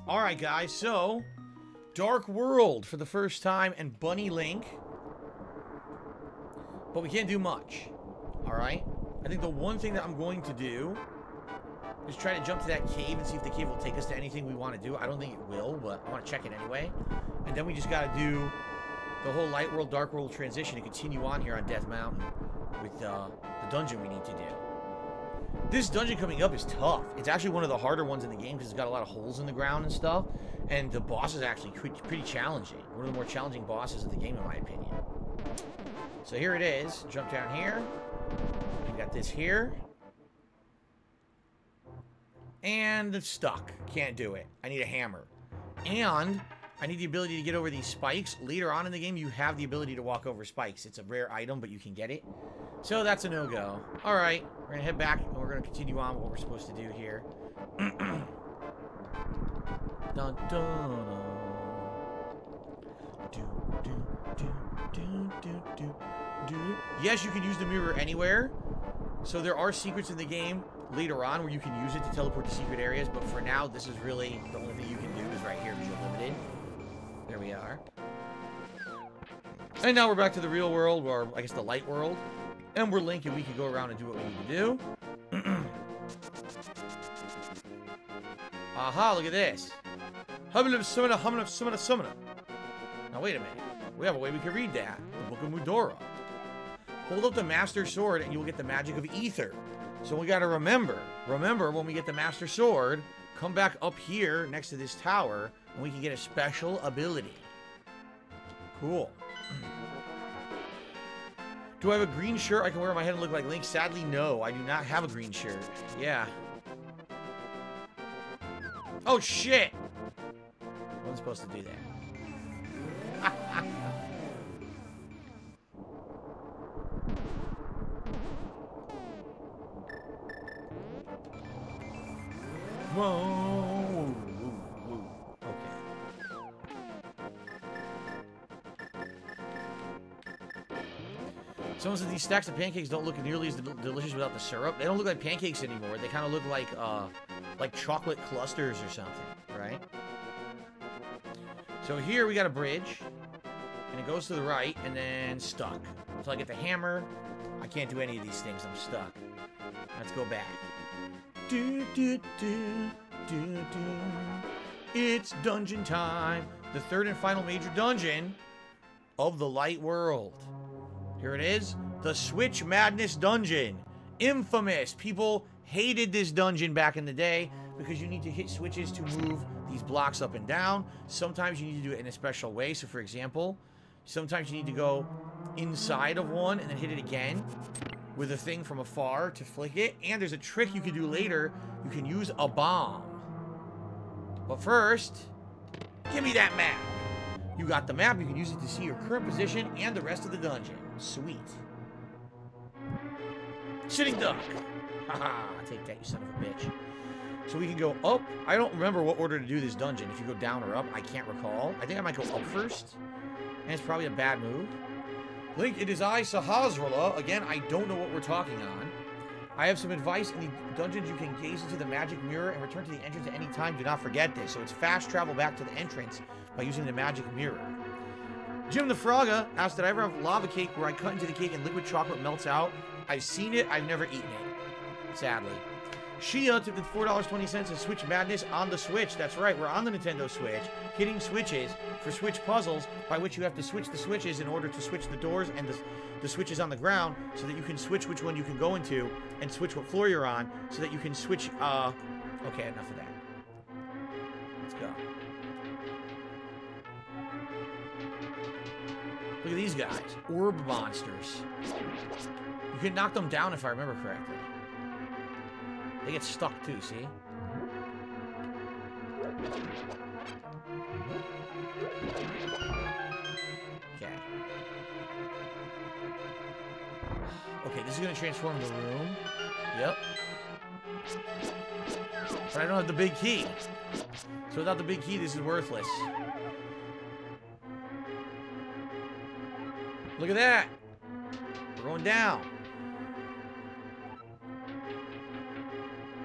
Alright, guys, so... Dark World for the first time, and Bunny Link. But we can't do much. Alright? I think the one thing that I'm going to do is try to jump to that cave and see if the cave will take us to anything we want to do. I don't think it will, but I want to check it anyway. And then we just got to do the whole Light World, Dark World transition and continue on here on Death Mountain with the dungeon we need to do. This dungeon coming up is tough. It's actually one of the harder ones in the game because it's got a lot of holes in the ground and stuff. And the boss is actually pretty challenging. One of the more challenging bosses of the game, in my opinion. So here it is. Jump down here. We got this here. And it's stuck. Can't do it. I need a hammer. And I need the ability to get over these spikes. Later on in the game, you have the ability to walk over spikes. It's a rare item, but you can get it. So that's a no-go. Alright, we're going to head back, and we're going to continue on what we're supposed to do here. Dun, dun, dun. Yes, you can use the mirror anywhere. So there are secrets in the game later on where you can use it to teleport to secret areas, but for now, this is really the only thing you can do is right here because you're limited. There we are. And now we're back to the real world, or I guess the light world. And we're Link, and we can go around and do what we need to do. Aha, look at this. Now, wait a minute. We have a way we can read that. The Book of Mudora. Hold up the Master Sword, and you will get the magic of Ether. So we got to remember, when we get the Master Sword, come back up here next to this tower, and we can get a special ability. Cool. Do I have a green shirt I can wear on my head and look like Link? Sadly, no. I do not have a green shirt. Yeah. Oh, shit! I wasn't supposed to do that. Whoa. Okay. Someone said these stacks of pancakes don't look nearly as delicious without the syrup. They don't look like pancakes anymore. They kind of look like chocolate clusters or something, right? So here we got a bridge, and it goes to the right, and then stuck. Until I get the hammer, I can't do any of these things. I'm stuck. Let's go back. It's dungeon time. The third and final major dungeon of the Light World. Here it is. The Switch Madness Dungeon. Infamous. People hated this dungeon back in the day because you need to hit switches to move these blocks up and down. Sometimes you need to do it in a special way. So, for example, sometimes you need to go inside of one and then hit it again with a thing from afar to flick it. And there's a trick you can do later. You can use a bomb. But first, give me that map. You got the map. You can use it to see your current position and the rest of the dungeon. Sweet. Sitting duck. Haha, take that, you son of a bitch. So we can go up. I don't remember what order to do this dungeon. If you go down or up, I can't recall. I think I might go up first. And it's probably a bad move. Link, it is I, Sahasrahla. Again, I don't know what we're talking on. I have some advice. In the dungeons, you can gaze into the magic mirror and return to the entrance at any time. Do not forget this. So it's fast travel back to the entrance by using the magic mirror. Jim the Frogga asked, did I ever have lava cake where I cut into the cake and liquid chocolate melts out? I've seen it. I've never eaten it. Sadly. Shia tipped at $4.20 in Switch Madness on the Switch. That's right. We're on the Nintendo Switch. Hitting switches for Switch puzzles by which you have to switch the switches in order to switch the doors and the switches on the ground so that you can switch which one you can go into and switch what floor you're on so that you can switch, okay, enough of that. Let's go. Look at these guys. Orb monsters. You can knock them down if I remember correctly. They get stuck too, see? Okay. Okay, this is gonna transform the room. Yep. But I don't have the big key. So without the big key, this is worthless. Look at that! We're going down.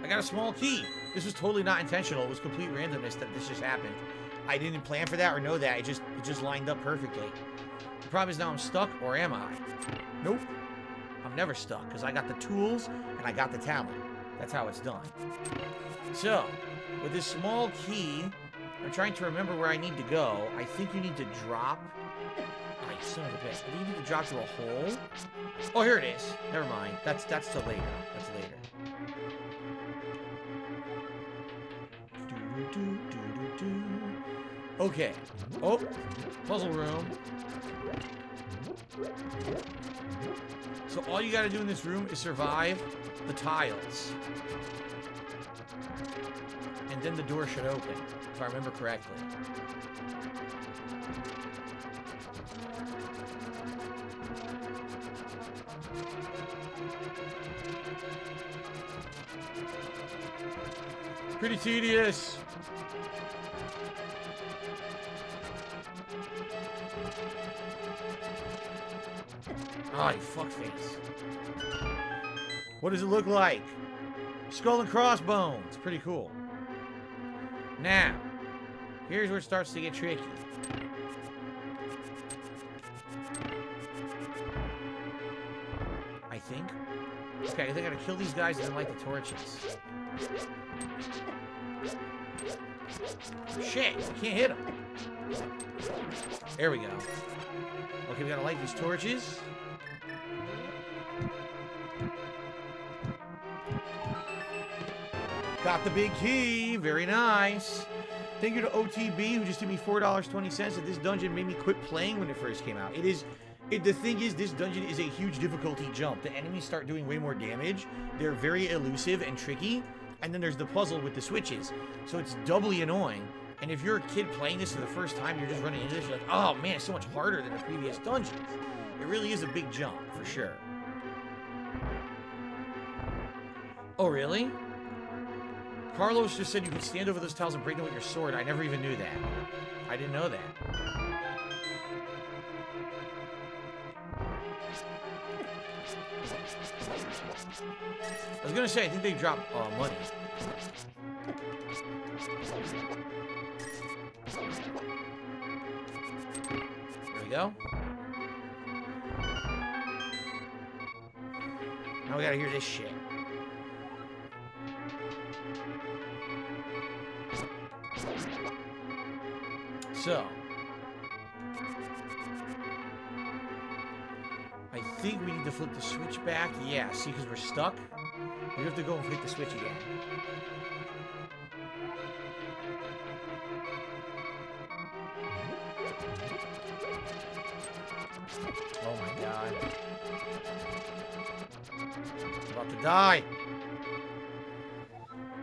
I got a small key. This was totally not intentional. It was complete randomness that this just happened. I didn't plan for that or know that. It just lined up perfectly. The problem is now I'm stuck, or am I? Nope. I'm never stuck, because I got the tools and I got the talent. That's how it's done. So, with this small key, I'm trying to remember where I need to go. I think you need to drop... Oh, you son of a bitch. I think you need to drop through a hole. Oh, here it is. Never mind. That's till later. That's later. Okay. Oh, puzzle room. So all you gotta do in this room is survive the tiles. And then the door should open, if I remember correctly. Pretty tedious. Oh, you fuckface. What does it look like? Skull and crossbones. Pretty cool. Now, here's where it starts to get tricky. I think. Okay, I think I gotta kill these guys and then light the torches. Shit, I can't hit them. There we go. Okay, we gotta light these torches. Got the big key. Very nice. Thank you to OTB, who just gave me $4.20. That this dungeon made me quit playing when it first came out. The thing is, this dungeon is a huge difficulty jump. The enemies start doing way more damage. They're very elusive and tricky. And then there's the puzzle with the switches. So it's doubly annoying. And if you're a kid playing this for the first time, you're just running into this, you're like, oh man, it's so much harder than the previous dungeons. It really is a big jump, for sure. Oh, really? Carlos just said you could stand over those tiles and break them with your sword. I never even knew that. I didn't know that. I was gonna say, I think they drop money. There we go. Now we gotta hear this shit. So, I think we need to flip the switch back. Yeah, see, because we're stuck. We have to go and flip the switch again. Oh my god. I'm about to die.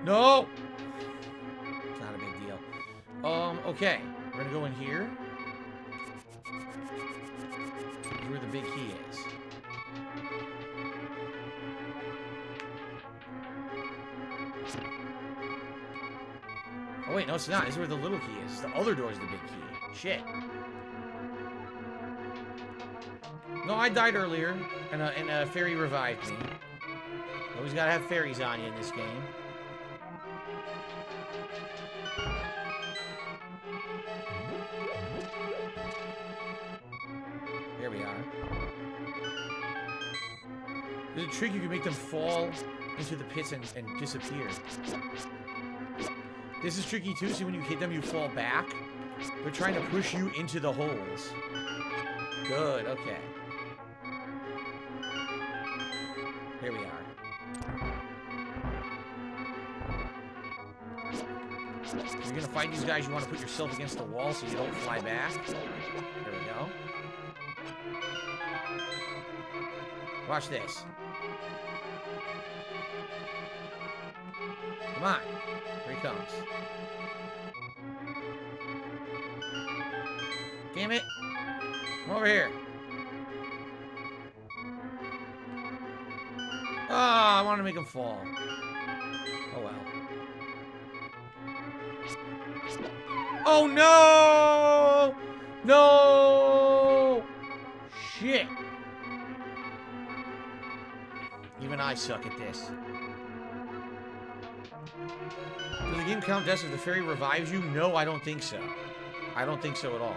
No! It's not a big deal. Okay. We're gonna go in here. Here's where the big key is. Oh wait, no it's not. This is where the little key is. The other door is the big key. Shit. No, I died earlier, and a fairy revived me. Always gotta have fairies on you in this game. There we are. There's a trick you can make them fall into the pits and disappear. This is tricky too, so when you hit them, you fall back. They're trying to push you into the holes. Good, okay. Here we are. If you're gonna fight these guys, you want to put yourself against the wall so you don't fly back. There we go. Watch this. Come on. Here he comes. Damn it. Come over here. Ah, I want to make him fall. Oh well. Oh no! No! Shit. Even I suck at this. game count deaths if the fairy revives you? No, I don't think so. I don't think so at all.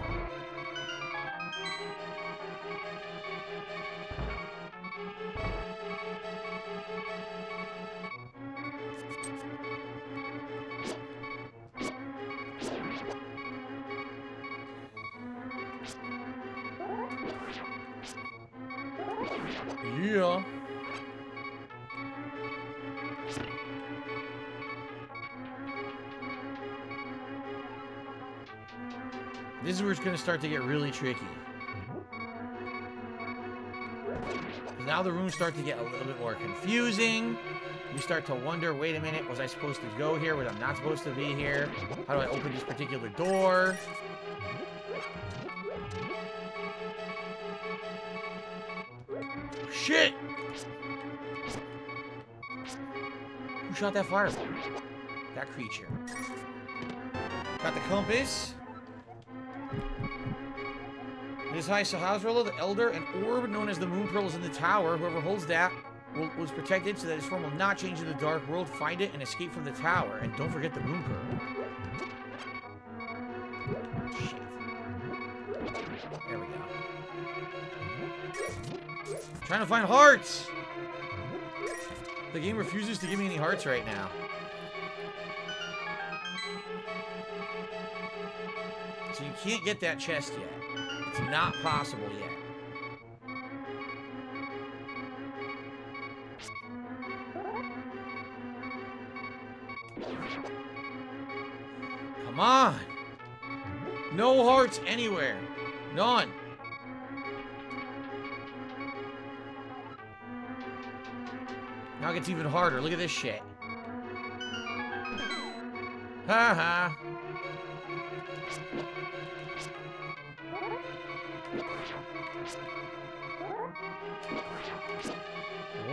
Yeah. This is where it's going to start to get really tricky. Now the rooms start to get a little bit more confusing. You start to wonder, wait a minute, was I supposed to go here? Was I not supposed to be here? How do I open this particular door? Shit! Who shot that fireball? That creature. Got the compass. This high Sahasrolo, the Elder, an orb known as the Moon Pearl is in the tower. Whoever holds that was protected so that its form will not change in the dark world. Find it and escape from the tower. And don't forget the Moon Pearl. Shit. There we go. Trying to find hearts! The game refuses to give me any hearts right now. So you can't get that chest yet. It's not possible yet. Come on! No hearts anywhere. None. Now it gets even harder. Look at this shit. Ha ha.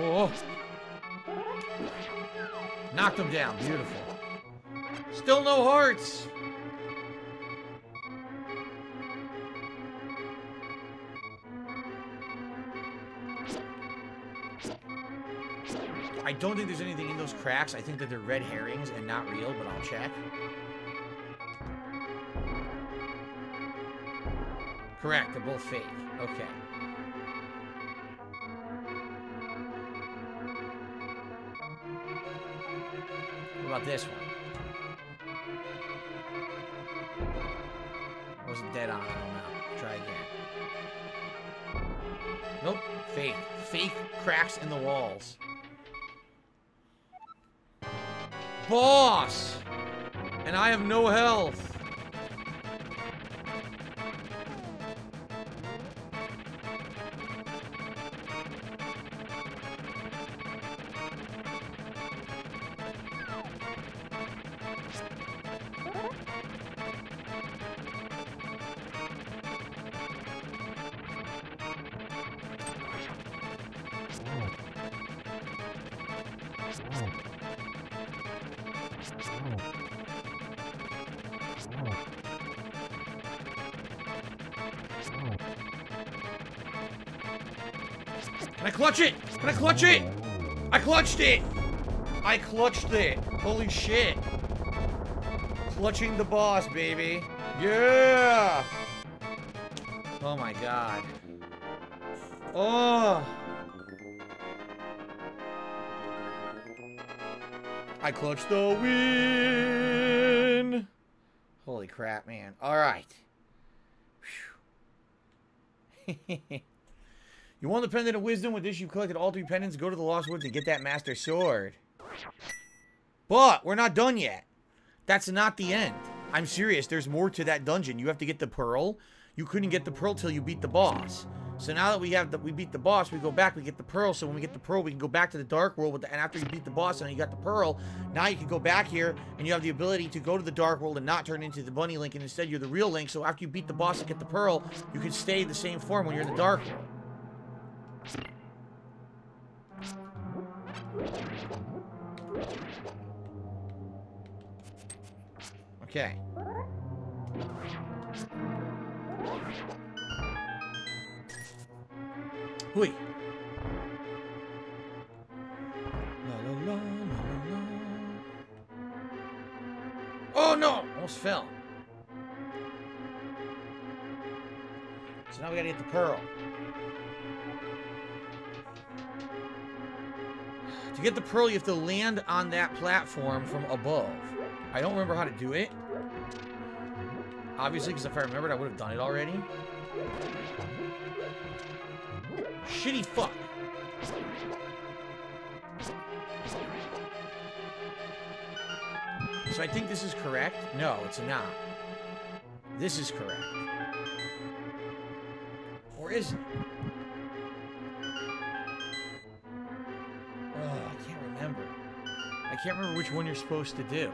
Oh. Knocked him down. Beautiful. Still no hearts. I don't think there's anything in those cracks. I think that they're red herrings and not real, but I'll check. Correct. They're both fake. Okay. What about this one? Wasn't dead on. I don't know. Try again. Nope. Fake. Fake cracks in the walls. Boss! And I have no health. Can I clutch it? Can I clutch it? I clutched it! I clutched it. Holy shit. Clutching the boss, baby. Yeah! Oh my god. Oh! I clutched the win! Holy crap, man. Alright. You won the Pendant of Wisdom. With this, you've collected all 3 pendants. Go to the Lost Woods and get that Master Sword. But we're not done yet. That's not the end. I'm serious. There's more to that dungeon. You have to get the Pearl. You couldn't get the Pearl till you beat the boss. So now that we beat the boss, we go back, we get the Pearl. So when we get the Pearl, we can go back to the Dark World. And after you beat the boss and you got the Pearl, now you can go back here and you have the ability to go to the Dark World and not turn into the Bunny Link. And instead, you're the real Link. So after you beat the boss and get the Pearl, you can stay the same form when you're in the Dark World. Okay. Hui. La la la la la la. just fell. So now we gotta get the pearl. To get the pearl, you have to land on that platform from above. I don't remember how to do it. Obviously, because if I remembered, I would have done it already. Shitty fuck. So I think this is correct. No, it's not. This is correct. Or is it? Oh, I can't remember. I can't remember which one you're supposed to do.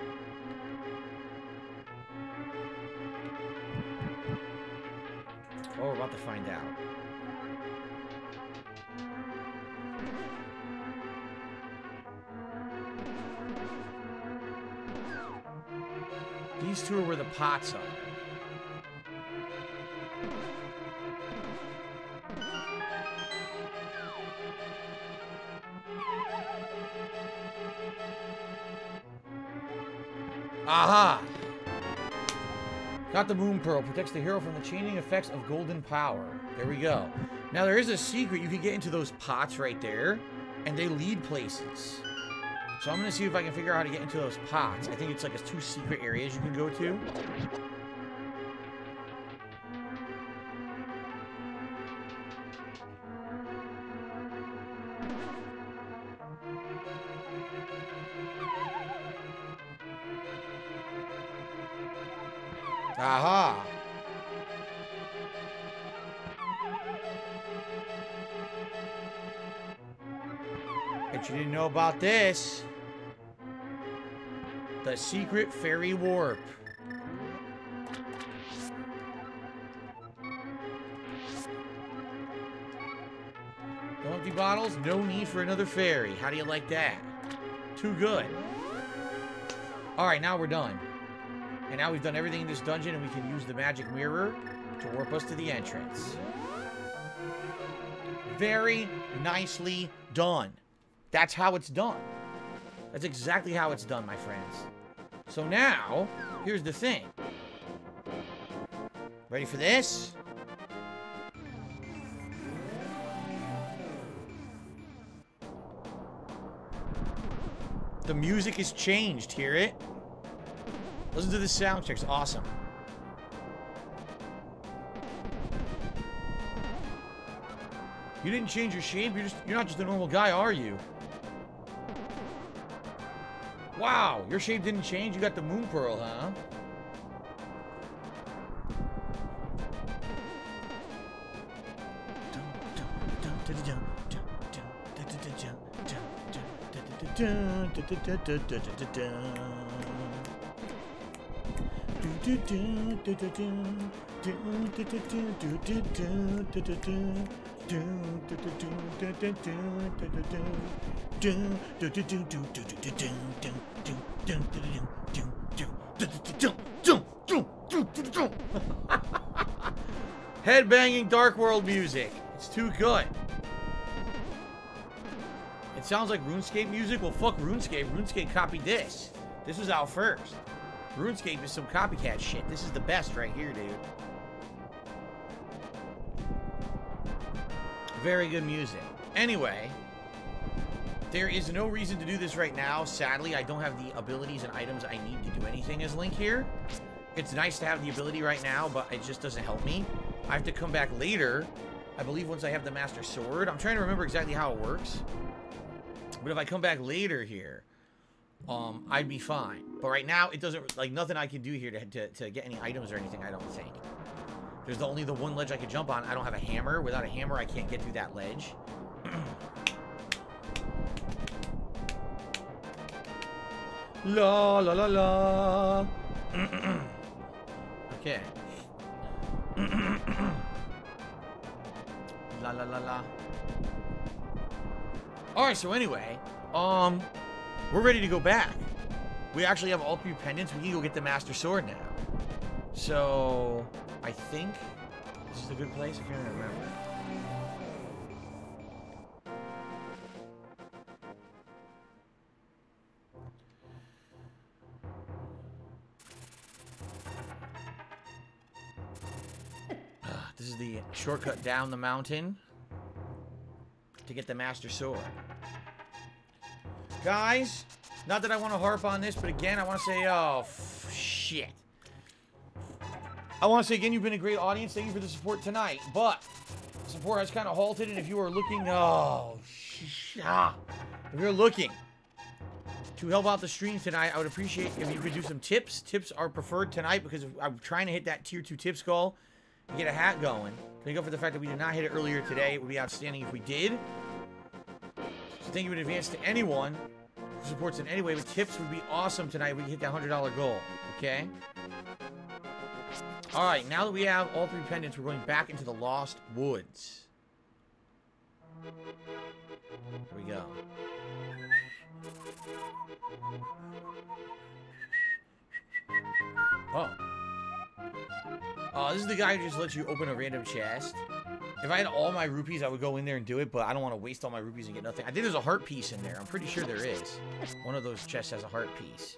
Oh, we're about to find out. These two are where the pots are. Aha! Got the moon pearl. Protects the hero from the chaining effects of golden power. There we go. Now there is a secret. You can get into those pots right there, and they lead places. So I'm going to see if I can figure out how to get into those pots. I think it's like 2 secret areas you can go to. Aha! Bet you didn't know about this. The secret fairy warp. No empty bottles, no need for another fairy. How do you like that? Too good. Alright, now we're done. And now we've done everything in this dungeon, and we can use the magic mirror to warp us to the entrance. Very nicely done. That's how it's done. That's exactly how it's done, my friends. So now, here's the thing. Ready for this? The music is changed. Hear it? Listen to the sound check. It's awesome. You didn't change your shape. You're not just a normal guy, are you? Wow, your shape didn't change. You got the moon pearl, huh? Headbanging Dark World music. It's too good. It sounds like RuneScape music. Well, fuck RuneScape. RuneScape copied this. This was out first. RuneScape is some copycat shit. This is the best right here, dude. Very good music. Anyway, there is no reason to do this right now. Sadly, I don't have the abilities and items I need to do anything as Link here. It's nice to have the ability right now, but it just doesn't help me. I have to come back later, I believe, once I have the Master Sword. I'm trying to remember exactly how it works. But if I come back later here, I'd be fine. But right now, it doesn't, like, nothing I can do here to get any items or anything, I don't think. There's only the one ledge I can jump on. I don't have a hammer. Without a hammer, I can't get through that ledge. La la la la. Okay. La la la la. Alright, so anyway, we're ready to go back. We actually have all 3 pendants. We can go get the Master Sword now. So I think this is a good place. I can't remember. This is the shortcut down the mountain to get the Master Sword. Guys, not that I want to harp on this, but again, I want to say, oh, shit. I want to say again, you've been a great audience. Thank you for the support tonight, but support has kind of halted, and if you are looking, if you're looking to help out the stream tonight, I would appreciate if you could do some tips. Tips are preferred tonight because I'm trying to hit that tier 2 tips goal and get a hat going. Thank you for the fact that we did not hit it earlier today. It would be outstanding if we did. So thank you in advance to anyone who supports in any way, but tips would be awesome tonight. We can hit that $100 goal, okay? All right, now that we have all 3 pendants, we're going back into the Lost Woods. Here we go. Oh, this is the guy who just lets you open a random chest. If I had all my rupees, I would go in there and do it, but I don't want to waste all my rupees and get nothing. I think there's a heart piece in there. I'm pretty sure there is. One of those chests has a heart piece.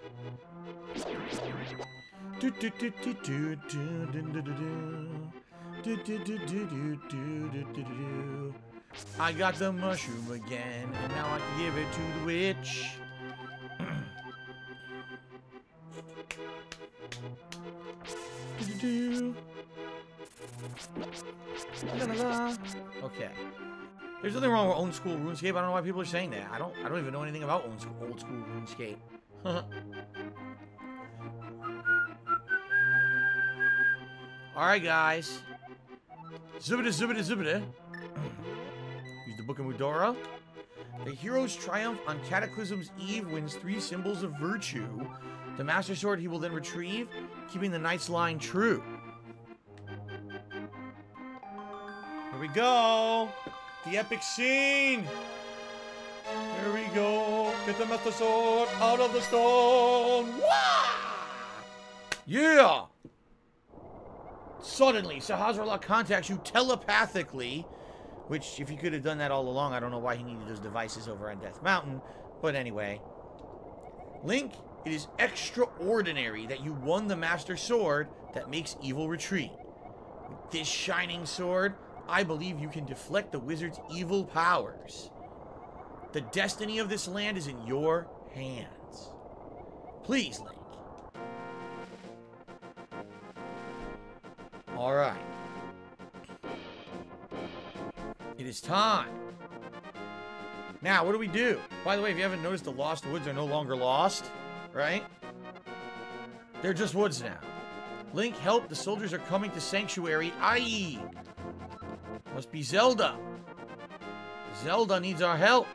I got the mushroom again, and now I can give it to the witch. Okay. There's nothing wrong with old school RuneScape. I don't know why people are saying that. I don't even know anything about old school RuneScape. Alright, guys. Zubida, zubida, zubida. Use the Book of Mudora. The hero's triumph on Cataclysm's Eve wins 3 symbols of virtue. The Master Sword he will then retrieve, keeping the Knight's line true. Here we go. The epic scene. Here we go. Get the Master Sword out of the stone. Wah! Yeah. Suddenly, Sahasrarla contacts you telepathically, which, if he could have done that all along, I don't know why he needed those devices over on Death Mountain. But anyway. Link, it is extraordinary that you won the Master Sword that makes evil retreat. With this shining sword, I believe you can deflect the wizard's evil powers. The destiny of this land is in your hands. Please, Link. Alright. It is time. Now, what do we do? By the way, if you haven't noticed, the Lost Woods are no longer lost, right? They're just woods now. Link, help. The soldiers are coming to Sanctuary. Aye! Must be Zelda. Zelda needs our help.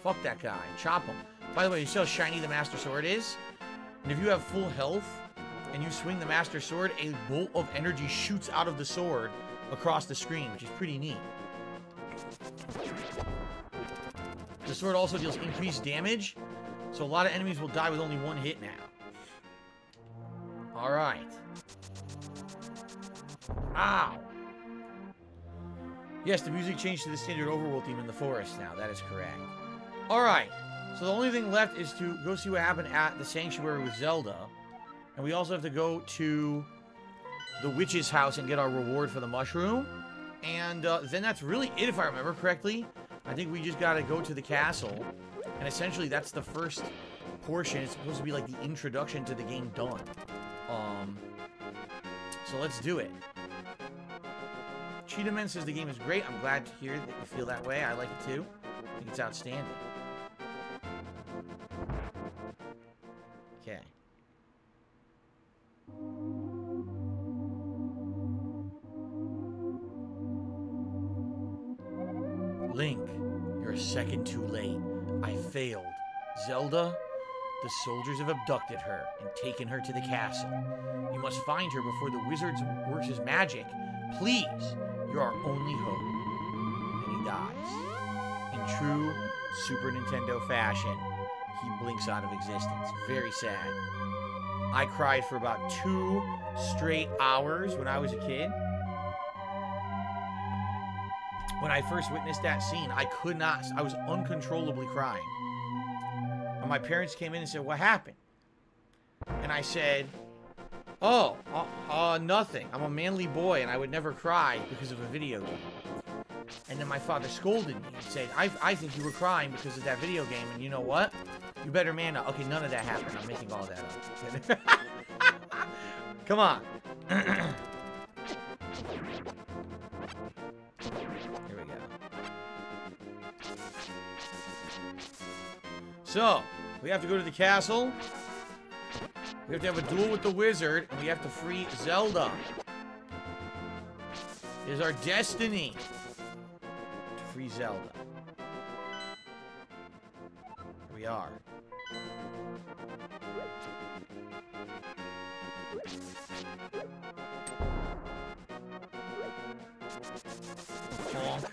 Fuck that guy. Chop him. By the way, you see how shiny the Master Sword is? And if you have full health and you swing the Master Sword, a bolt of energy shoots out of the sword across the screen, which is pretty neat. The sword also deals increased damage, so a lot of enemies will die with only 1 hit now. Alright. Ow! Yes, the music changed to the standard overworld theme in the forest now. That is correct. Alright. So the only thing left is to go see what happened at the Sanctuary with Zelda. And we also have to go to the witch's house and get our reward for the mushroom. And then that's really it, if I remember correctly. I think we just gotta go to the castle. And essentially, that's the first portion. It's supposed to be like the introduction to the game done. So let's do it. Cheetahman says the game is great. I'm glad to hear that you feel that way. I like it too. I think it's outstanding. Okay. Link, you're a second too late. I failed. Zelda, the soldiers have abducted her and taken her to the castle. You must find her before the wizard works his magic. Please, you're our only hope. And he dies. In true Super Nintendo fashion, he blinks out of existence. Very sad. I cried for about 2 straight hours when I was a kid. When I first witnessed that scene, I was uncontrollably crying. And my parents came in and said, what happened? And I said, Oh, nothing. I'm a manly boy, and I would never cry because of a video game. And then my father scolded me and said, I think you were crying because of that video game, and you know what? You better man up. Okay, none of that happened. I'm making all that up. Come on. Here we go. So, we have to go to the castle. We have to have a duel with the wizard, and we have to free Zelda. It is our destiny to free Zelda. Here we are. Honk.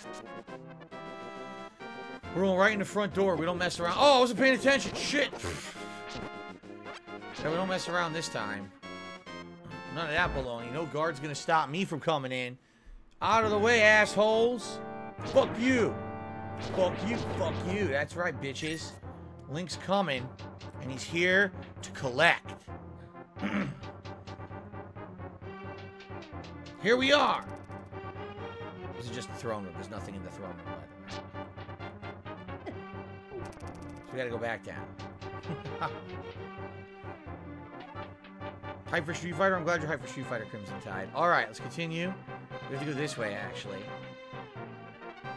We're going right in the front door. We don't mess around. Oh, I wasn't paying attention. Shit. Yeah, we don't mess around this time. None of that baloney. No guard's gonna stop me from coming in. Out of the way, assholes. Fuck you. Fuck you. Fuck you. That's right, bitches. Link's coming, and he's here to collect. Here we are. This is just the throne room. There's nothing in the throne room, by the way. So we gotta go back down. Hype for Street Fighter? I'm glad you're hype for Street Fighter, Crimson Tide. Alright, let's continue. We have to go this way, actually.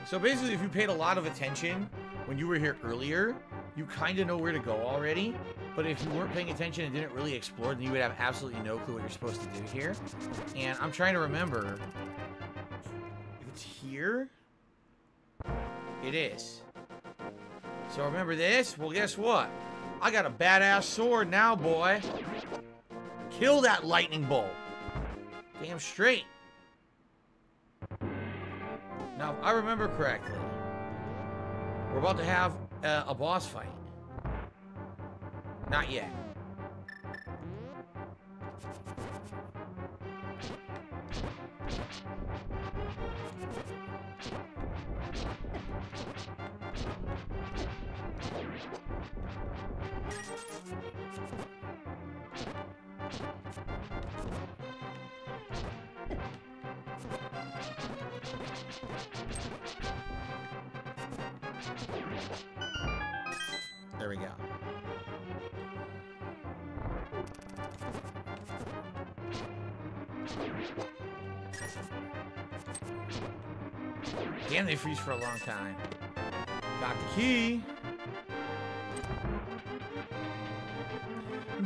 So basically, if you paid a lot of attention when you were here earlier, you kind of know where to go already. But if you weren't paying attention and didn't really explore, then you would have absolutely no clue what you're supposed to do here. And I'm trying to remember if it's here. It is. So remember this? Well, guess what? I got a badass sword now, boy. Kill that lightning bolt. Damn straight. Now, if I remember correctly, we're about to have a boss fight. Not yet. There we go. Damn, they freeze for a long time. Got the key. If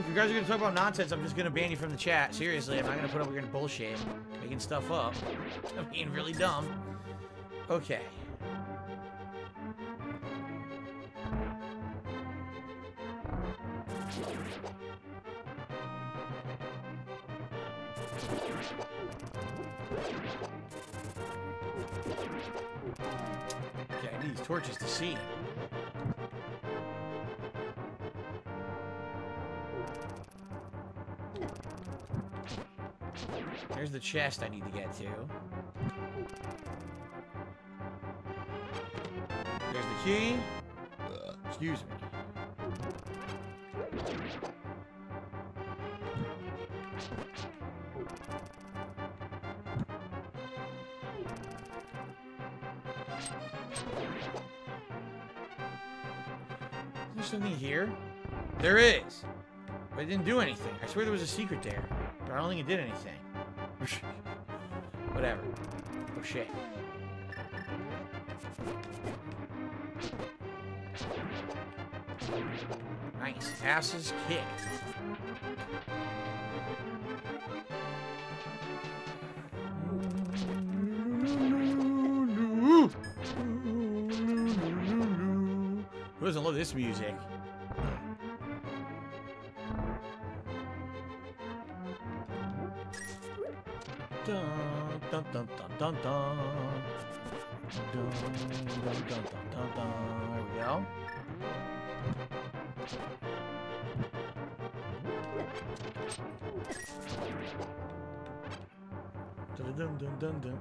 you guys are gonna talk about nonsense, I'm just gonna ban you from the chat. Seriously, I'm not gonna put up with your bullshit, making stuff up. I'm being really dumb. Okay. Okay, I need these torches to see. There's the chest I need to get to. There's the key. Excuse me. Is there something here? There is. But it didn't do anything. I swear there was a secret there. But I don't think it did anything. Whatever. Oh shit. Nice. Asses kicked. Who doesn't love this music? Dun, dun, dun, dun, dun, dun. Dun, dun, dun, dun, dun, dun. There we go. Dun, dun, dun, dun, dun.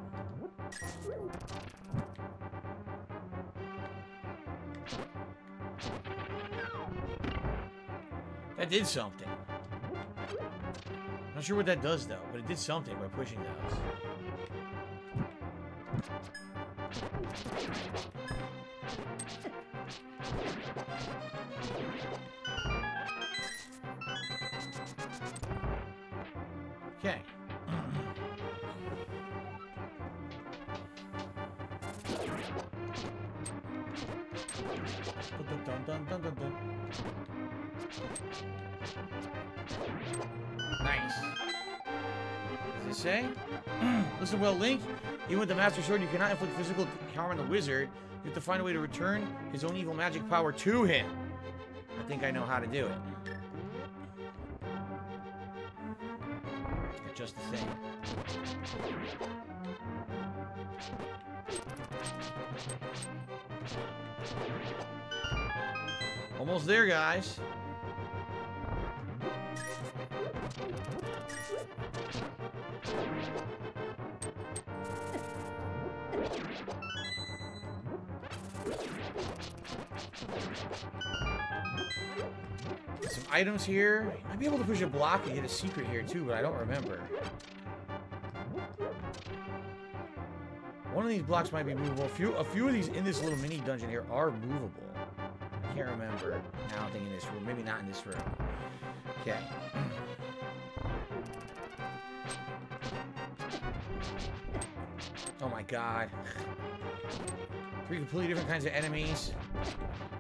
That did something. Not sure what that does, though, but it did something by pushing those. Okay. Nice. What does it say? Listen well, Link. Even with the Master Sword, you cannot inflict physical harm on the wizard. You have to find a way to return his own evil magic power to him. I think I know how to do it. Just the same. Almost there, guys. Some items here. I might be able to push a block and get a secret here too, but I don't remember. One of these blocks might be movable. A few of these in this little mini dungeon here are movable. I can't remember. I don't think in this room. Maybe not in this room. Okay. Oh my god. 3 completely different kinds of enemies.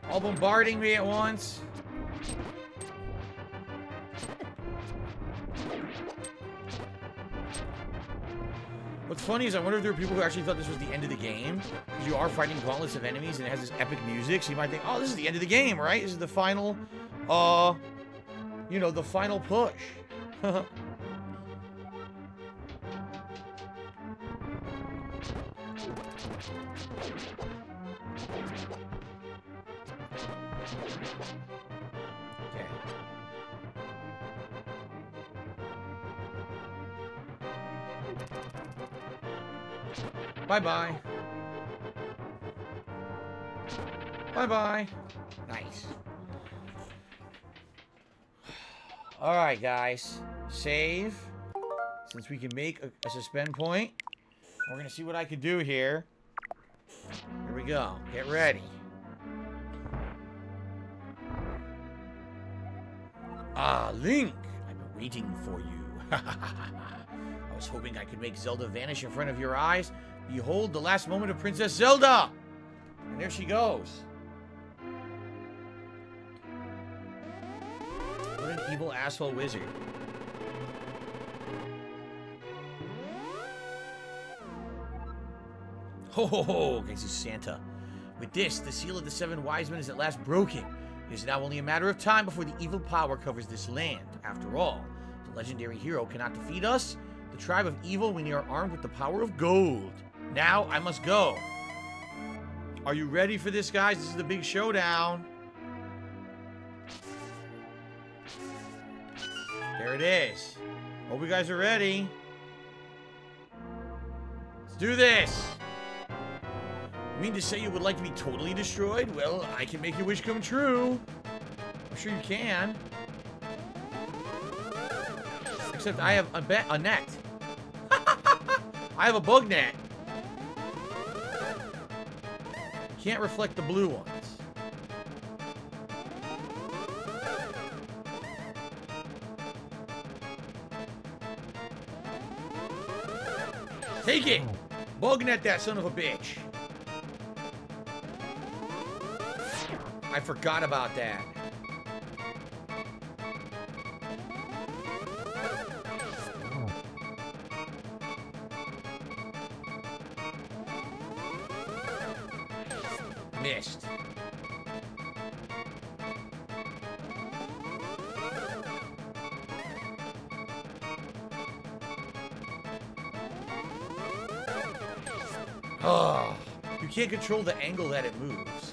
All bombarding me at once. What's funny is I wonder if there are people who actually thought this was the end of the game. Because you are fighting gauntlets of enemies and it has this epic music. So you might think, oh, this is the end of the game, right? This is the final, you know, the final push. Bye-bye. Bye-bye. Nice. Alright, guys. Save. Since we can make a suspend point. We're going to see what I can do here. Here we go. Get ready. Ah, Link. I've been waiting for you. I was hoping I could make Zelda vanish in front of your eyes. Behold the last moment of Princess Zelda! And there she goes. What an evil asshole wizard. Ho ho ho, this is Santa. With this, the seal of the 7 wise men is at last broken. It is now only a matter of time before the evil power covers this land. After all, the legendary hero cannot defeat us. The tribe of evil, when they are armed with the power of gold. Now, I must go. Are you ready for this, guys? This is the big showdown. There it is. Hope you guys are ready. Let's do this. You mean to say you would like to be totally destroyed? Well, I can make your wish come true. I'm sure you can. Except I have a net. I have a bug net. Can't reflect the blue ones. Take it! Bug net that son of a bitch. I forgot about that. Missed. Oh, you can't control the angle that it moves.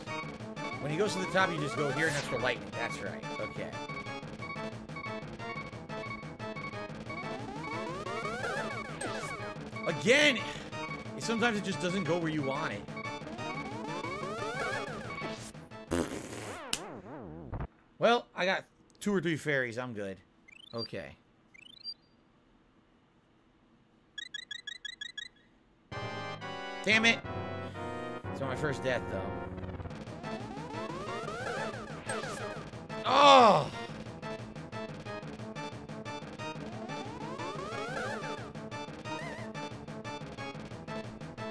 When he goes to the top, you just go here, and that's for lightning. That's right. Okay. Again! Sometimes it just doesn't go where you want it. Well, I got 2 or 3 fairies. I'm good. Okay. Damn it! It's on my first death, though. Oh!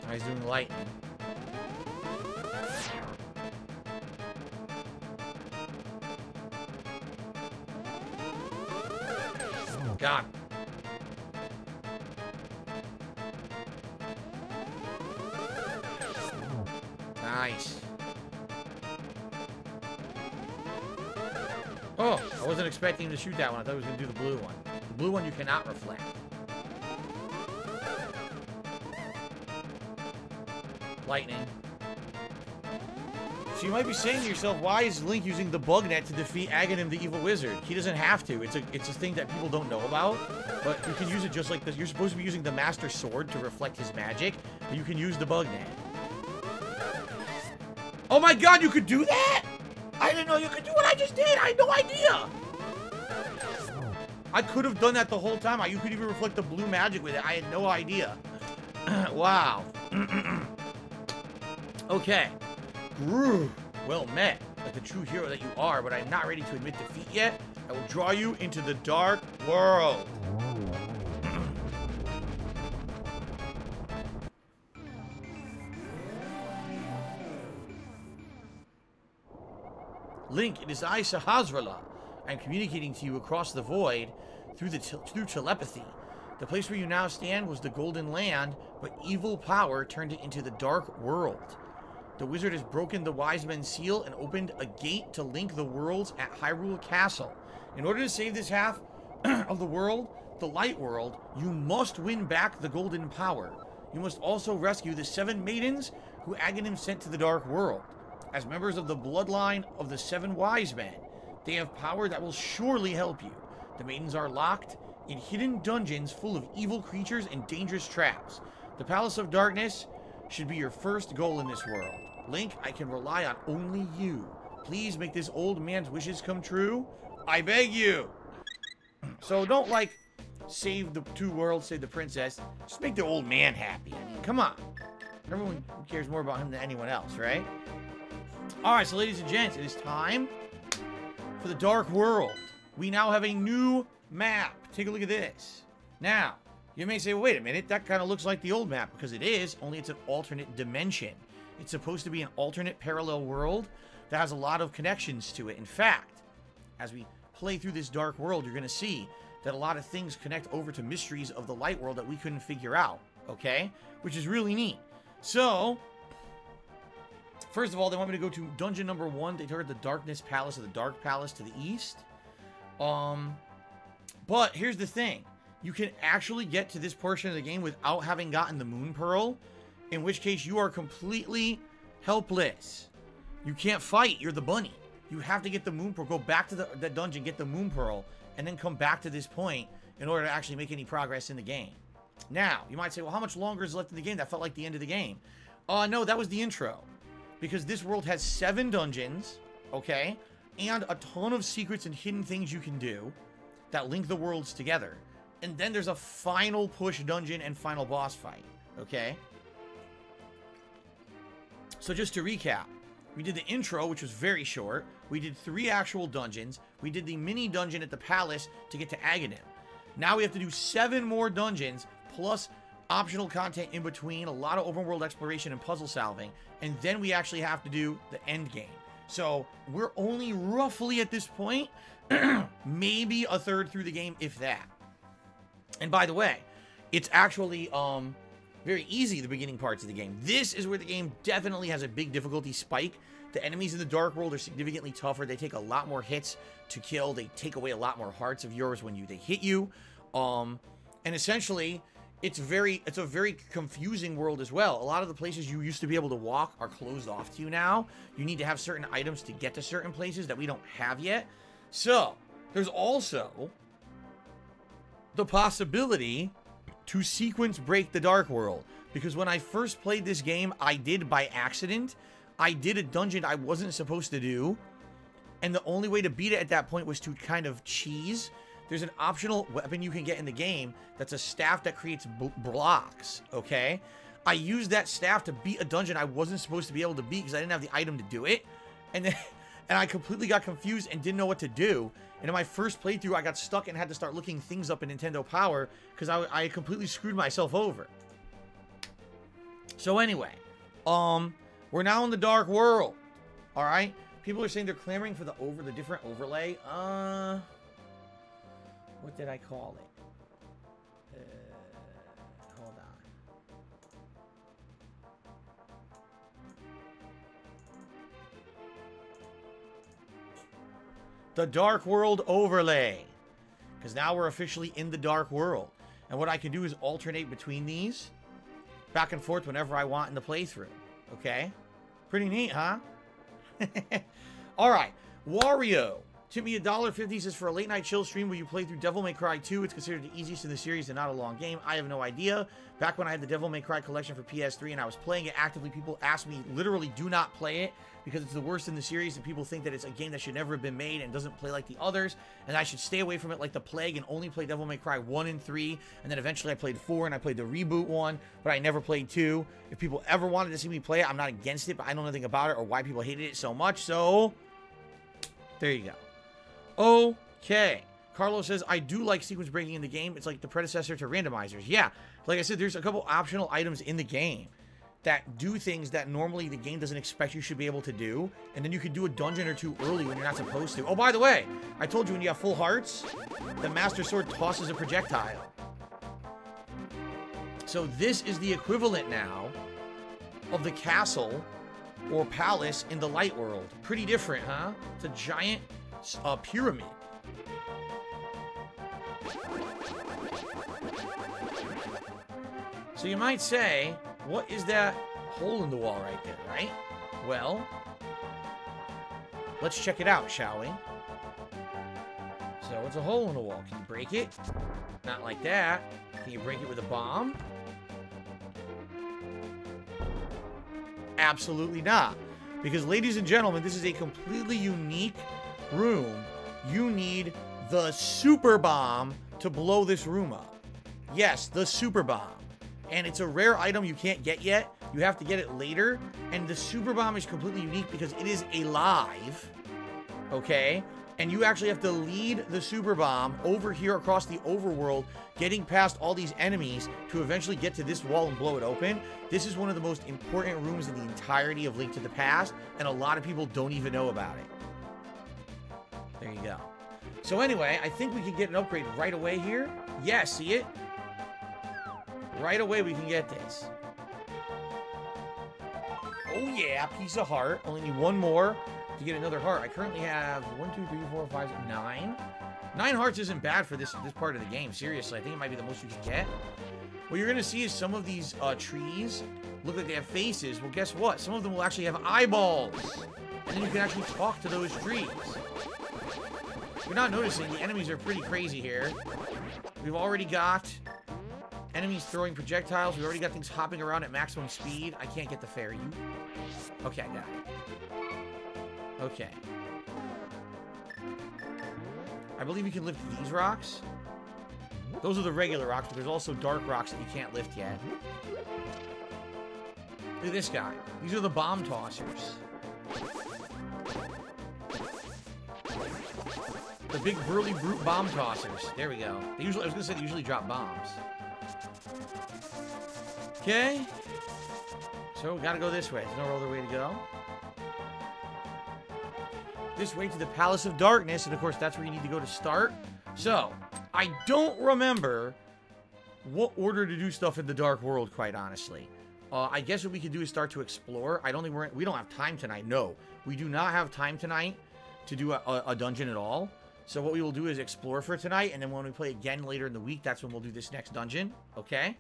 Oh, he's doing lightning. God. Nice. Oh, I wasn't expecting him to shoot that one. I thought he was going to do the blue one. The blue one you cannot reflect. Lightning. So you might be saying to yourself, why is Link using the bug net to defeat Agahnim the evil wizard? He doesn't have to. It's a thing that people don't know about, but you can use it just like this. You're supposed to be using the Master Sword to reflect his magic, but you can use the bug net. Oh my god, you could do that? I didn't know you could do what I just did. I had no idea. I could have done that the whole time. You could even reflect the blue magic with it. I had no idea. Wow. Okay. Well met, like the true hero that you are, but I'm not ready to admit defeat yet. I will draw you into the dark world. Link, it is I, Sahasrahla. I am communicating to you across the void through telepathy. The place where you now stand was the Golden Land, but evil power turned it into the Dark World. The wizard has broken the Wise Men's seal and opened a gate to link the worlds at Hyrule Castle. In order to save this half of the world, the Light World, you must win back the Golden Power. You must also rescue the 7 maidens who Agahnim sent to the Dark World. As members of the bloodline of the 7 Wise Men, they have power that will surely help you. The maidens are locked in hidden dungeons full of evil creatures and dangerous traps. The Palace of Darkness should be your first goal in this world. Link, I can rely on only you. Please make this old man's wishes come true. I beg you. So don't, like, save the 2 worlds, save the princess. Just make the old man happy. I mean, come on. Everyone cares more about him than anyone else, right? Alright, so ladies and gents, it is time for the Dark World. We now have a new map. Take a look at this. Now, you may say, well, wait a minute, that kind of looks like the old map, because it is, only it's an alternate dimension. It's supposed to be an alternate parallel world that has a lot of connections to it. In fact, as we play through this Dark World, you're going to see that a lot of things connect over to mysteries of the Light World that we couldn't figure out, okay? Which is really neat. So, first of all, they want me to go to dungeon number 1. They target the Darkness Palace or the Dark Palace to the east. But here's the thing. You can actually get to this portion of the game without having gotten the Moon Pearl, in which case you are completely helpless. You can't fight. You're the bunny. You have to get the Moon Pearl, go back to the dungeon, get the Moon Pearl, and then come back to this point in order to actually make any progress in the game. Now, you might say, well, how much longer is left in the game? That felt like the end of the game. No, that was the intro. Because this world has 7 dungeons, okay? And a ton of secrets and hidden things you can do that link the worlds together. And then there's a final push dungeon and final boss fight, okay? So just to recap, we did the intro, which was very short. We did 3 actual dungeons. We did the mini dungeon at the palace to get to Agahnim. Now we have to do 7 more dungeons, plus optional content in between, a lot of open world exploration and puzzle solving, and then we actually have to do the end game. So we're only roughly at this point, maybe a third through the game, if that. And by the way, it's actually very easy, the beginning parts of the game. This is where the game definitely has a big difficulty spike. The enemies in the Dark World are significantly tougher. They take a lot more hits to kill. They take away a lot more hearts of yours when they hit you. And essentially, it's a very confusing world as well. A lot of the places you used to be able to walk are closed off to you now. You need to have certain items to get to certain places that we don't have yet. So, there's also the possibility to sequence break the Dark World. Because when I first played this game, I did by accident. I did a dungeon I wasn't supposed to do. And the only way to beat it at that point was to kind of cheese. There's an optional weapon you can get in the game that's a staff that creates blocks, okay? I used that staff to beat a dungeon I wasn't supposed to be able to beat because I didn't have the item to do it. And then and I completely got confused and didn't know what to do. And in my first playthrough, I got stuck and had to start looking things up in Nintendo Power because I completely screwed myself over. So anyway, we're now in the Dark World. All right? People are saying they're clamoring for the different overlay. What did I call it? Hold on. The Dark World overlay. Because now we're officially in the Dark World. And what I can do is alternate between these. Back and forth whenever I want in the playthrough. Okay? Pretty neat, huh? Alright. Wario. Tip me $1.50 says, for a late night chill stream where you play through Devil May Cry 2, it's considered the easiest in the series and not a long game. I have no idea. Back when I had the Devil May Cry collection for PS3 and I was playing it actively, people asked me, literally, do not play it because it's the worst in the series and people think that it's a game that should never have been made and doesn't play like the others, and I should stay away from it like the plague and only play Devil May Cry 1 and 3, and then eventually I played 4 and I played the reboot one, but I never played 2. If people ever wanted to see me play it, I'm not against it, but I know nothing about it or why people hated it so much, so there you go. Okay. Carlos says, I do like sequence breaking in the game. It's like the predecessor to randomizers. Yeah. Like I said, there's a couple optional items in the game that do things that normally the game doesn't expect you should be able to do. And then you could do a dungeon or two early when you're not supposed to. Oh, by the way, I told you when you have full hearts, the Master Sword tosses a projectile. So this is the equivalent now of the castle or palace in the light world. Pretty different, huh? It's a giant pyramid. So you might say, what is that hole in the wall right there, right? Well, let's check it out, shall we? So it's a hole in the wall. Can you break it? Not like that. Can you break it with a bomb? Absolutely not. Because, ladies and gentlemen, this is a completely unique room. You need the super bomb to blow this room up. Yes, the super bomb. And it's a rare item you can't get yet. You have to get it later. And the super bomb is completely unique because it is alive. Okay? And you actually have to lead the super bomb over here across the overworld, getting past all these enemies to eventually get to this wall and blow it open. This is one of the most important rooms in the entirety of Link to the Past, and a lot of people don't even know about it. There you go. So anyway, I think we can get an upgrade right away here. Yeah, see it? Right away we can get this. Oh yeah, piece of heart. Only need one more to get another heart. I currently have 1, 2, 3, 4, 5, 6, 9. 9 hearts isn't bad for this part of the game. Seriously, I think it might be the most you can get. What you're gonna see is some of these trees look like they have faces. Well, guess what? Some of them will actually have eyeballs. And then you can actually talk to those trees. If you're not noticing, the enemies are pretty crazy here. We've already got enemies throwing projectiles. We've already got things hopping around at maximum speed. I can't get the fairy. Okay, I got it. Okay. I believe you can lift these rocks. Those are the regular rocks, but there's also dark rocks that you can't lift yet. Look at this guy. These are the bomb tossers. The big burly brute bomb tossers. There we go. They usually, I was gonna say they usually drop bombs. Okay. So we gotta go this way. There's no other way to go. This way to the Palace of Darkness, and of course that's where you need to go to start. So, I don't remember what order to do stuff in the Dark World, quite honestly. I guess what we could do is start to explore. I don't think we don't have time tonight. No, we do not have time tonight to do a dungeon at all. So what we will do is explore for tonight, and then when we play again later in the week, that's when we'll do this next dungeon. Okay?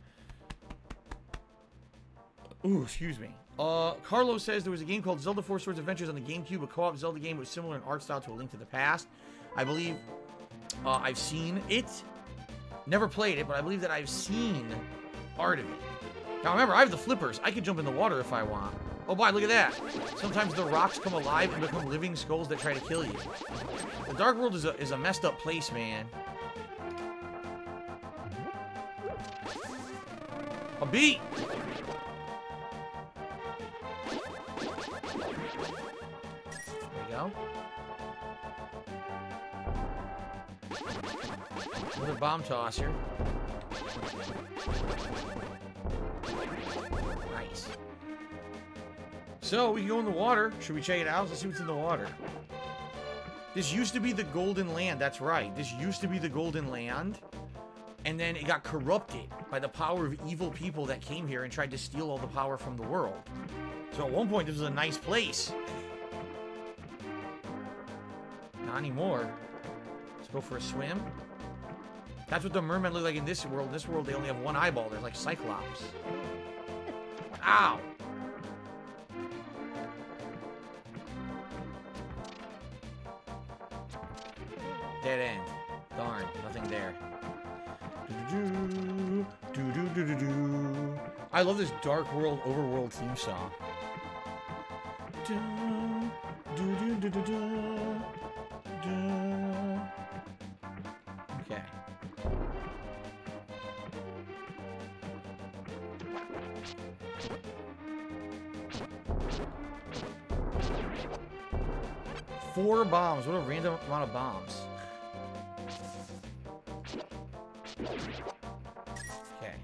Ooh, excuse me. Carlos says there was a game called Zelda 4 Swords Adventures on the GameCube, a co-op Zelda game was similar in art style to A Link to the Past. I believe I've seen it. Never played it, but I believe that I've seen art of it. Now remember, I have the flippers. I can jump in the water if I want. Oh boy, look at that. Sometimes the rocks come alive and become living skulls that try to kill you. The Dark World is a messed up place, man. A bee! go. Another bomb tosser. Nice. So, we can go in the water. Should we check it out? Let's see what's in the water. This used to be the Golden Land. That's right. This used to be the Golden Land. And then it got corrupted by the power of evil people that came here and tried to steal all the power from the world. So at one point, this was a nice place. Not anymore. Let's go for a swim. That's what the mermen look like in this world. In this world, they only have one eyeball. They're like Cyclops. Ow! Dead end. Darn, nothing there. I love this Dark World Overworld theme song. Okay. Four bombs. What a random amount of bombs. Okay.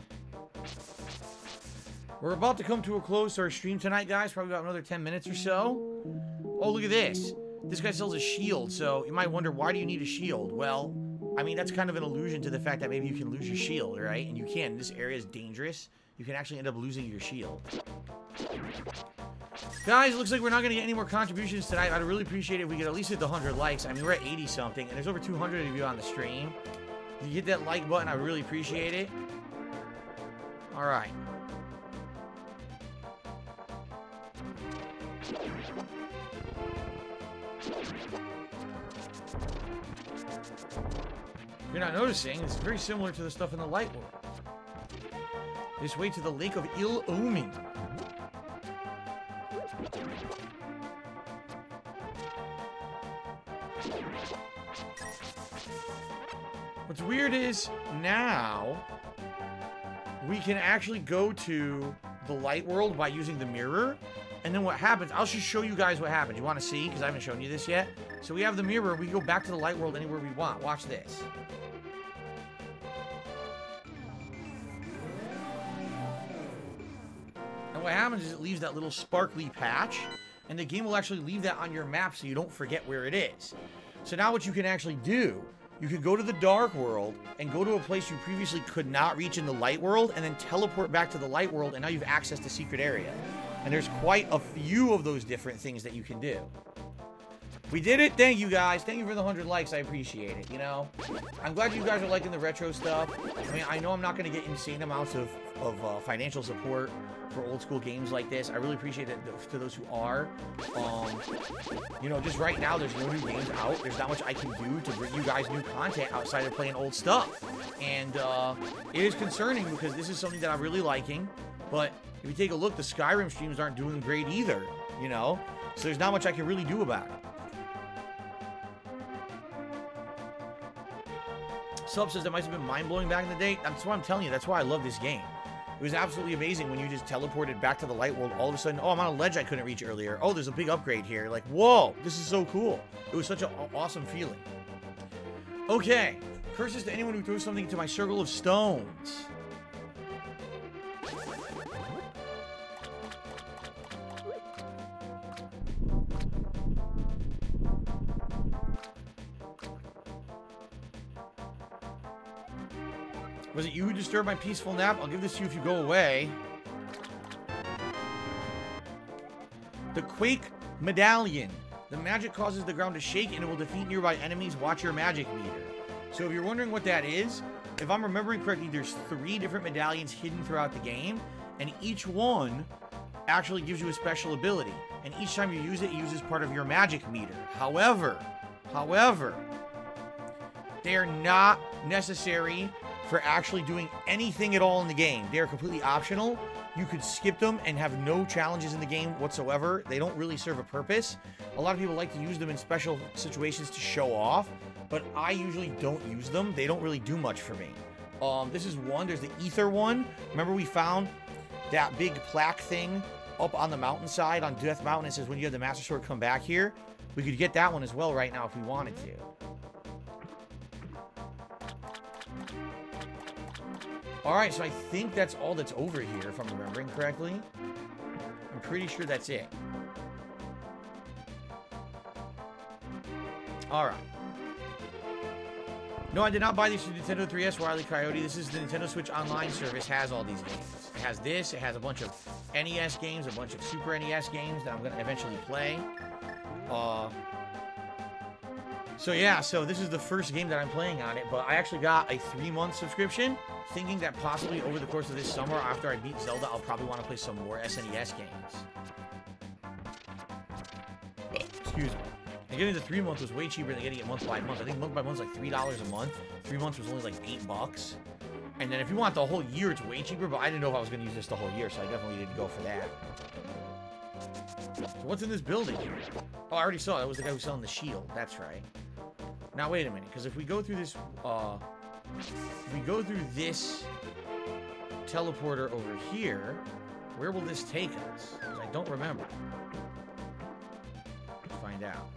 We're about to come to a close to our stream tonight, guys. Probably about another 10 minutes or so. Oh, look at this. This guy sells a shield, so you might wonder, why do you need a shield? Well, I mean, that's kind of an allusion to the fact that maybe you can lose your shield, right? And you can. This area is dangerous. You can actually end up losing your shield. Guys, looks like we're not going to get any more contributions tonight. I'd really appreciate it if we could at least hit the 100 likes. I mean, we're at 80-something, and there's over 200 of you on the stream. If you hit that like button, I really appreciate it. All right. If you're not noticing, it's very similar to the stuff in the light world. This way to the Lake of Ill Omen. What's weird is now we can actually go to the light world by using the mirror. And then what happens, I'll just show you guys what happens. You want to see? Because I haven't shown you this yet. So we have the mirror. We can go back to the light world anywhere we want. Watch this. And what happens is it leaves that little sparkly patch. And the game will actually leave that on your map so you don't forget where it is. So now what you can actually do, you could go to the dark world and go to a place you previously could not reach in the light world and then teleport back to the light world, and now you've accessed the secret area. And there's quite a few of those different things that you can do. We did it. Thank you, guys. Thank you for the 100 likes. I appreciate it, you know. I'm glad you guys are liking the retro stuff. I mean, I know I'm not going to get insane amounts of financial support for old school games like this. I really appreciate it to those who are. You know, just right now, there's no new games out. There's not much I can do to bring you guys new content outside of playing old stuff. And it is concerning because this is something that I'm really liking. But if you take a look, the Skyrim streams aren't doing great either, you know. So there's not much I can really do about it. Sub says that might have been mind-blowing back in the day. That's what I'm telling you. That's why I love this game. It was absolutely amazing when you just teleported back to the light world. All of a sudden, oh, I'm on a ledge I couldn't reach earlier. Oh, there's a big upgrade here. Like, whoa, this is so cool. It was such an awesome feeling. Okay. Curses to anyone who throws something into my circle of stones. Was it you who disturbed my peaceful nap? I'll give this to you if you go away. The Quake Medallion. The magic causes the ground to shake and it will defeat nearby enemies. Watch your magic meter. So if you're wondering what that is, if I'm remembering correctly, there's 3 different medallions hidden throughout the game, and each one actually gives you a special ability. And each time you use it, it uses part of your magic meter. However, they are not necessary for actually doing anything at all in the game. They are completely optional. You could skip them and have no challenges in the game whatsoever. They don't really serve a purpose. A lot of people like to use them in special situations to show off, but I usually don't use them. They don't really do much for me. This is one. There's the ether one. Remember we found that big plaque thing up on the mountainside on Death Mountain? It says when you have the Master Sword, come back here. We could get that one as well right now if we wanted to. Alright, so I think that's all that's over here, if I'm remembering correctly. I'm pretty sure that's it. Alright. No, I did not buy these for Nintendo 3DS, Wile E. Coyote. This is the Nintendo Switch Online service, has all these games. It has this, it has a bunch of NES games, a bunch of Super NES games that I'm going to eventually play. So yeah, so this is the first game that I'm playing on it, but I actually got a 3-month subscription, thinking that possibly over the course of this summer, after I beat Zelda, I'll probably want to play some more SNES games. Excuse me. And getting the 3-month was way cheaper than getting it month by month. I think month by month is like $3 a month. 3 months was only like $8. And then if you want the whole year, it's way cheaper, but I didn't know if I was going to use this the whole year, so I definitely didn't go for that. So what's in this building here? Oh, I already saw it. That was the guy who was selling the shield. That's right. Now, wait a minute, because if we go through this, teleporter over here, where will this take us? Because I don't remember. Let's find out.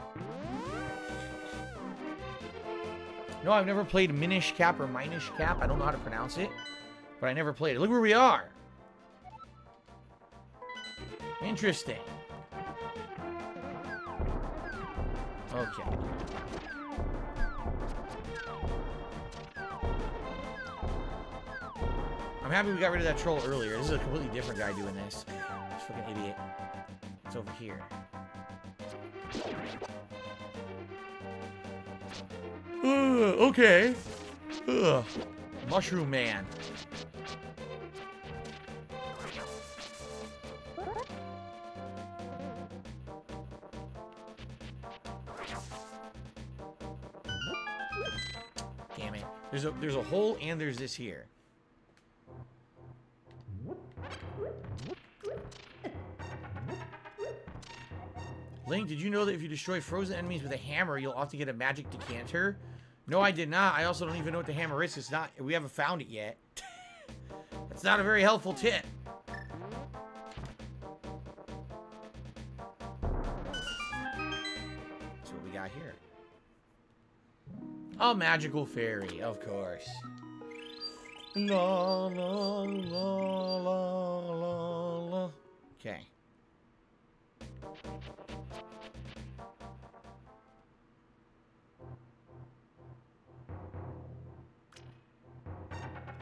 No, I've never played Minish Cap or Minish Cap. I don't know how to pronounce it, but I never played it. Look where we are. Interesting. Okay. I'm happy we got rid of that troll earlier. This is a completely different guy doing this. This fucking idiot. It's over here. Okay. Mushroom Man. Damn it. There's a hole and there's this here. Link, did you know that if you destroy frozen enemies with a hammer, you'll often get a magic decanter? No, I did not. I also don't even know what the hammer is. It's not. We haven't found it yet. That's not a very helpful tip. That's what we got here. A magical fairy, of course. La la la la la la. Okay.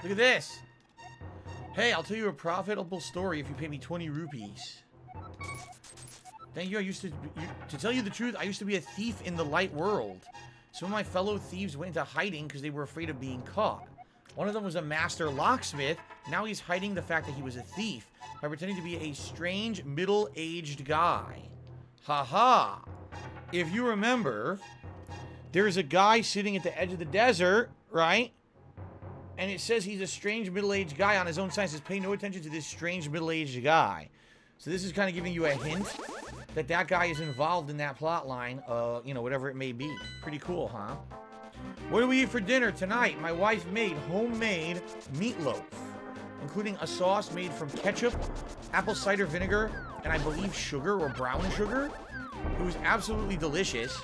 Look at this. Hey, I'll tell you a profitable story if you pay me 20 rupees. Thank you. To tell you the truth, I used to be a thief in the light world. Some of my fellow thieves went into hiding because they were afraid of being caught. One of them was a master locksmith. Now he's hiding the fact that he was a thief by pretending to be a strange middle-aged guy. Haha. If you remember, there's a guy sitting at the edge of the desert, right? And it says he's a strange middle-aged guy on his own sign. It says, pay no attention to this strange middle-aged guy. So this is kind of giving you a hint that that guy is involved in that plot line, you know, whatever it may be. Pretty cool, huh? What do we eat for dinner tonight? My wife made homemade meatloaf, including a sauce made from ketchup, apple cider vinegar, and I believe sugar or brown sugar. It was absolutely delicious.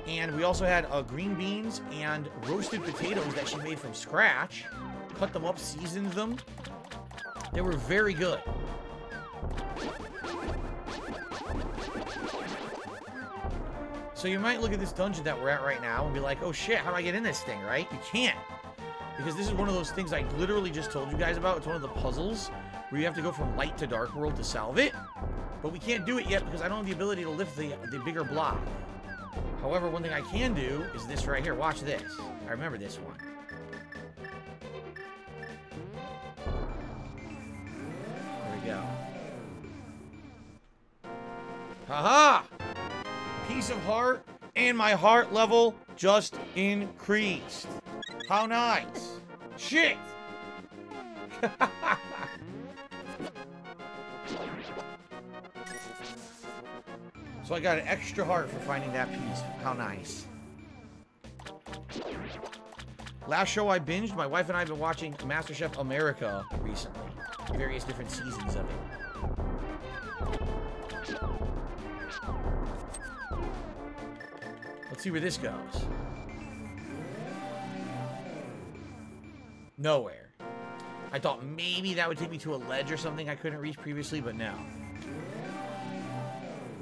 And we also had green beans and roasted potatoes that she made from scratch. Cut them up, seasoned them. They were very good. So you might look at this dungeon that we're at right now and be like, oh shit, how do I get in this thing, right? You can't. Because this is one of those things I literally just told you guys about. It's one of the puzzles where you have to go from light to dark world to solve it. But we can't do it yet because I don't have the ability to lift the bigger block. However, one thing I can do is this right here. Watch this. I remember this one. There we go. Haha! Piece of heart, and my heart level just increased. How nice. Shit! So I got an extra heart for finding that piece. How nice. Last show I binged, my wife and I have been watching MasterChef America recently. Various different seasons of it. Let's see where this goes. Nowhere. I thought maybe that would take me to a ledge or something I couldn't reach previously, but no.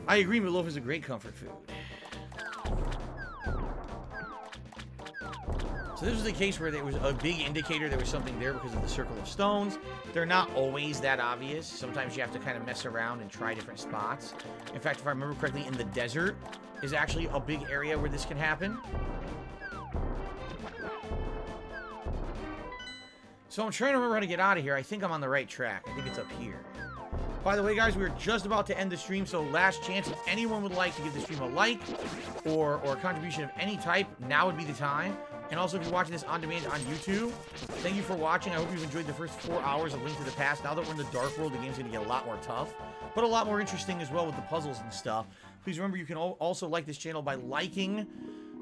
I agree, meatloaf is a great comfort food. So this was the case where there was a big indicator there was something there because of the circle of stones. They're not always that obvious. Sometimes you have to kind of mess around and try different spots. In fact, if I remember correctly, in the desert is actually a big area where this can happen. So I'm trying to remember how to get out of here. I think I'm on the right track. I think it's up here. By the way, guys, we're just about to end the stream, so last chance. If anyone would like to give the stream a like or a contribution of any type, now would be the time. And also, if you're watching this on demand on YouTube, thank you for watching. I hope you've enjoyed the first 4 hours of Link to the Past. Now that we're in the Dark World, the game's going to get a lot more tough, but a lot more interesting as well with the puzzles and stuff. Please remember, you can also like this channel by liking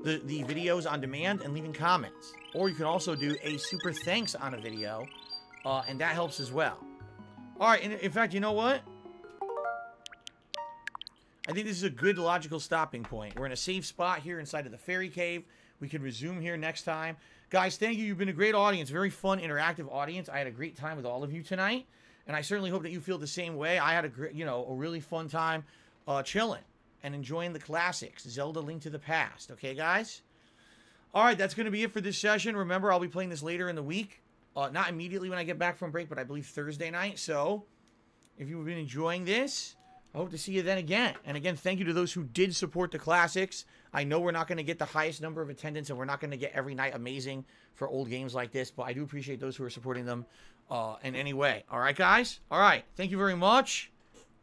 the videos on demand and leaving comments. Or you can also do a super thanks on a video, and that helps as well. Alright, and in fact, you know what? I think this is a good logical stopping point. We're in a safe spot here inside of the fairy cave. We can resume here next time. Guys, thank you. You've been a great audience. Very fun, interactive audience. I had a great time with all of you tonight. And I certainly hope that you feel the same way. I had a really fun time chilling and enjoying the classics. Zelda Link to the Past. Okay, guys? All right, that's going to be it for this session. Remember, I'll be playing this later in the week. Not immediately when I get back from break, but I believe Thursday night. So, if you've been enjoying this, I hope to see you then again. And again, thank you to those who did support the classics. I know we're not going to get the highest number of attendance, and we're not going to get every night amazing for old games like this, but I do appreciate those who are supporting them in any way. All right, guys? All right. Thank you very much.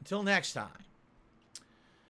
Until next time.